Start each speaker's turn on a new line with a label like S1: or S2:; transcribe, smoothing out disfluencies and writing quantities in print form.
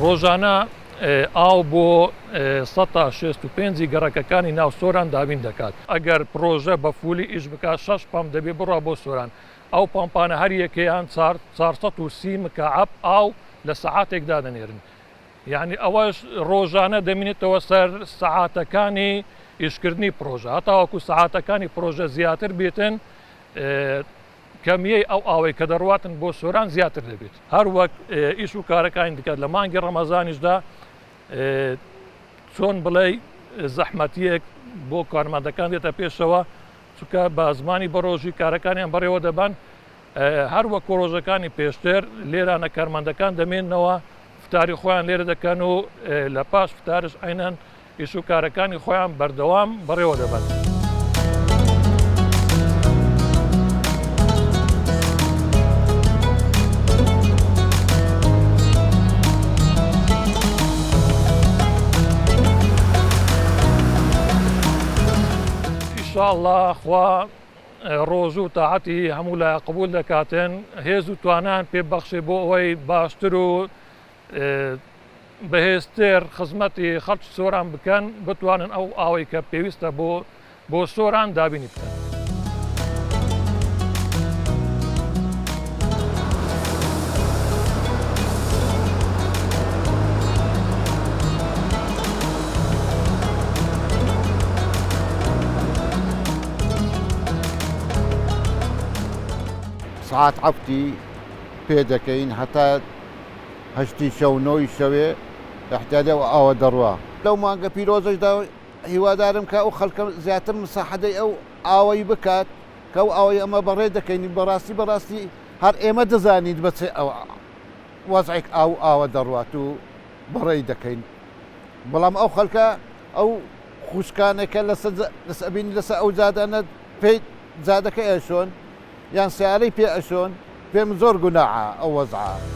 S1: ڕۆژانە ئاو بۆ 165 گەڕەکەەکانی ناو سۆران دابین دەکات. ئەگەر پرۆژە بە فولی ئیش بکات 6 پام دەبێ بڕە بۆ سۆران. ئەو پامپانە هەر یەکەیان 430 مکعب ئاو لە سەعاتێکدا دەنێرن. یعنی ئەوەش ڕۆژانە دەمێنێتەوە سەر سەعاتەکانی ئیشکردنی پرۆژە. هەتاوەکو سەعاتەکانی پرۆژە زیاتر بێتن کەمیەی ئەو ئاوەی کە دەڕواتن بۆ سۆران زیاتر دەبێت. هەر وەک ئیش و کارەکانی دکات لە مانگی ڕەمەزانیشدا چۆن بڵێ زەحمەتیەک بۆ کارمەندەکان دێتە پێشەوە چونکە بە زمانی بەڕۆژی کارەکانیان بەڕێوە دەبن. هەر وەک ڕۆژەکانی پێشتر لێرانە کارمەندەکان دەمێننەوە فتاری خۆیان لێرە دەکەن و لە پاش فتارش عینەن ئیش و کارەکانی خۆیان بەردەوام بەڕێوە دەبن. ئینشاءالله خوا ڕۆژ و تاعەتی هەموو لای قبول دەکاتن هێز و توانان پێبەخشێ بۆ ئەوەی باشتر و بەهێزتر خزمەتی خەڵکی سۆران بکەن بتوانن ئەو ئاوەی کە پێویستە بۆ سۆران دابینی بکەن.
S2: ساعات عەفتی پێ دەکەین هەتا هەشتی شەو نۆی شەوێ احتیاجە ئاوە دەڕوا. لەو مانگە پیرۆزەشدا هیوادارم کە ئەو خەڵکە زیاتر مساحەدەی ئەو ئاوەی بکات کە ئەو ئاوەی ئەمە بەڕێ دەکەین بەڕاستی هەر ئێمە دەزانیت بەچێ ئەو وەزعێک ئاوە دەڕوات و بەڕێ دەکەین. بەڵام ئەو خەڵکە ئەو خوشکانێکە لەسەبین لەسەر ئەو جادانە پێی جادەکە ئەشۆن یان سیارەی پێ ئەشۆن پێم زۆر گوناحە ئەو وەزعە.